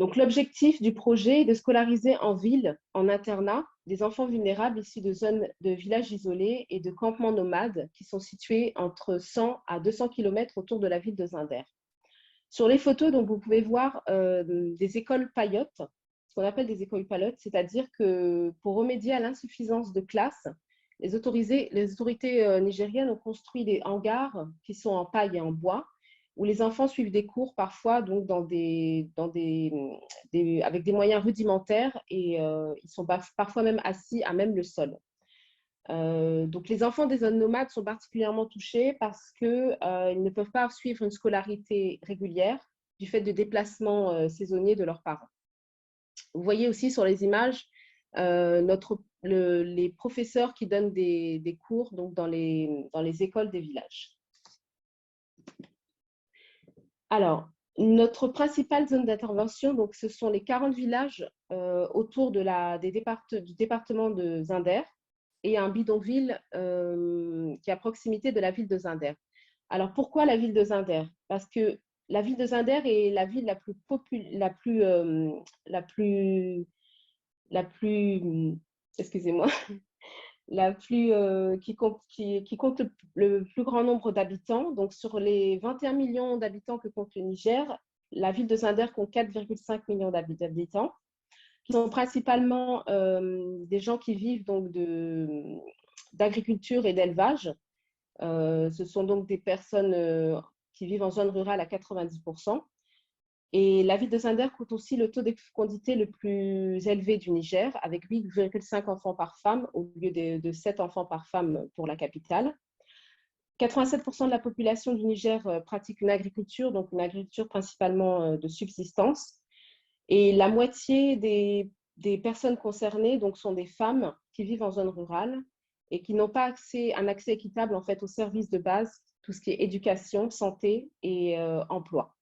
Donc, l'objectif du projet est de scolariser en ville, en internat, des enfants vulnérables issus de zones de villages isolés et de campements nomades qui sont situés entre 100 à 200 km autour de la ville de Zinder. Sur les photos, donc, vous pouvez voir des écoles paillotes, ce qu'on appelle des écoles paillotes, c'est-à-dire que pour remédier à l'insuffisance de classes, les autorités nigériennes ont construit des hangars qui sont en paille et en bois, où les enfants suivent des cours parfois donc avec des moyens rudimentaires et ils sont parfois même assis à même le sol. Donc les enfants des zones nomades sont particulièrement touchés parce qu'ils ne peuvent pas suivre une scolarité régulière du fait de déplacements saisonniers de leurs parents. Vous voyez aussi sur les images les professeurs qui donnent des cours donc dans les écoles des villages. Alors, notre principale zone d'intervention, donc, ce sont les 40 villages autour du département de Zinder et un bidonville qui est à proximité de la ville de Zinder. Alors, pourquoi la ville de Zinder? Parce que la ville de Zinder est la ville excusez-moi, qui compte le plus grand nombre d'habitants. Donc, sur les 21 millions d'habitants que compte le Niger, la ville de Zinder compte 4,5 millions d'habitants, qui sont principalement des gens qui vivent donc d'agriculture et d'élevage. Ce sont donc des personnes qui vivent en zone rurale à 90%. Et la ville de Zinder compte aussi le taux de fécondité le plus élevé du Niger, avec 8,5 enfants par femme au lieu de 7 enfants par femme pour la capitale. 87% de la population du Niger pratique une agriculture, donc une agriculture principalement de subsistance. Et la moitié des personnes concernées donc, sont des femmes qui vivent en zone rurale et qui n'ont pas un accès équitable en fait, aux services de base, tout ce qui est éducation, santé et emploi.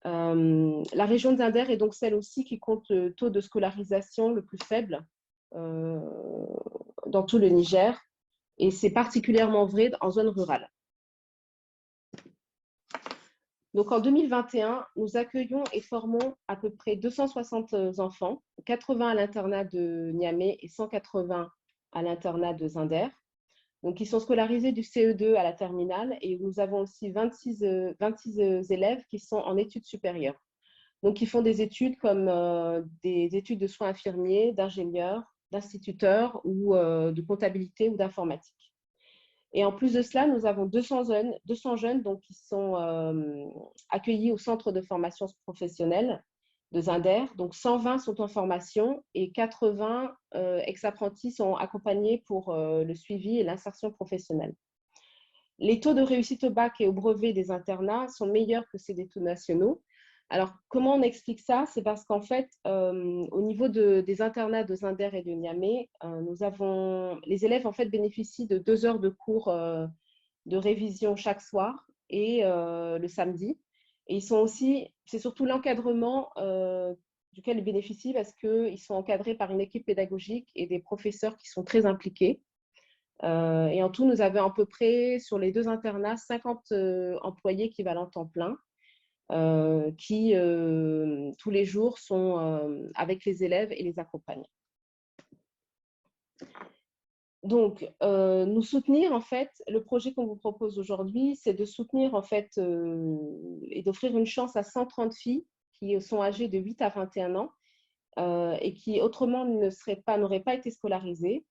La région de Zinder est donc celle aussi qui compte le taux de scolarisation le plus faible dans tout le Niger, et c'est particulièrement vrai en zone rurale. Donc en 2021, nous accueillons et formons à peu près 260 enfants, 80 à l'internat de Niamey et 180 à l'internat de Zinder. Donc, ils sont scolarisés du CE2 à la terminale et nous avons aussi 26 élèves qui sont en études supérieures. Donc, ils font des études comme des études de soins infirmiers, d'ingénieurs, d'instituteurs ou de comptabilité ou d'informatique. Et en plus de cela, nous avons 200 jeunes donc, qui sont accueillis au centre de formation professionnelle de Zinder. Donc, 120 sont en formation et 80 ex-apprentis sont accompagnés pour le suivi et l'insertion professionnelle. Les taux de réussite au bac et au brevet des internats sont meilleurs que ceux des taux nationaux. Alors, comment on explique ça? C'est parce qu'en fait, au niveau des internats de Zinder et de Niamey, les élèves en fait, bénéficient de 2 heures de cours de révision chaque soir et le samedi. Et c'est surtout l'encadrement duquel ils bénéficient parce qu'ils sont encadrés par une équipe pédagogique et des professeurs qui sont très impliqués. Et en tout, nous avons à peu près, sur les 2 internats, 50 employés équivalents temps plein qui, tous les jours, sont avec les élèves et les accompagnent. Donc, nous soutenir, en fait, le projet qu'on vous propose aujourd'hui, c'est de soutenir, en fait, et d'offrir une chance à 130 filles qui sont âgées de 8 à 21 ans et qui, autrement, n'auraient pas été scolarisées.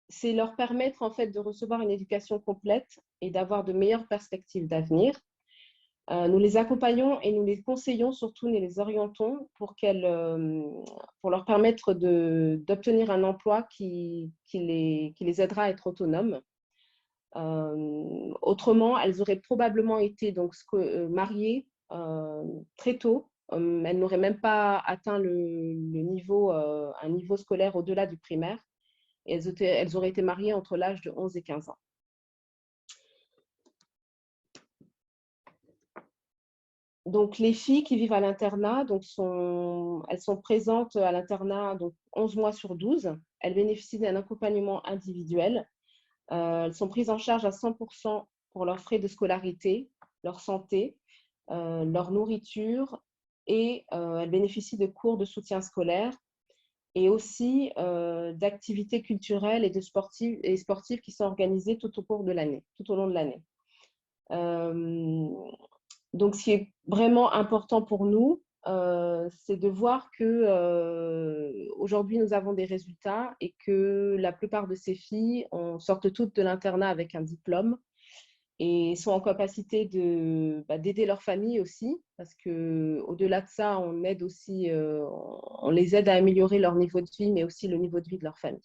C'est leur permettre, en fait, de recevoir une éducation complète et d'avoir de meilleures perspectives d'avenir. Nous les accompagnons et nous les conseillons, surtout nous les orientons pour leur permettre d'obtenir un emploi qui les aidera à être autonomes. Autrement, elles auraient probablement été donc, mariées très tôt. Elles n'auraient même pas atteint un niveau scolaire au-delà du primaire. Et elles auraient été mariées entre l'âge de 11 et 15 ans. Donc, les filles qui vivent à l'internat, elles sont présentes à l'internat 11 mois sur 12. Elles bénéficient d'un accompagnement individuel. Elles sont prises en charge à 100% pour leurs frais de scolarité, leur santé, leur nourriture et elles bénéficient de cours de soutien scolaire et aussi d'activités culturelles et sportives qui sont organisées tout au cours de l'année, tout au long de l'année. Donc, ce qui est vraiment important pour nous, c'est de voir que aujourd'hui nous avons des résultats et que la plupart de ces filles sortent toutes de l'internat avec un diplôme et sont en capacité d'aider leur famille aussi, parce que au-delà de ça, on les aide à améliorer leur niveau de vie, mais aussi le niveau de vie de leur famille.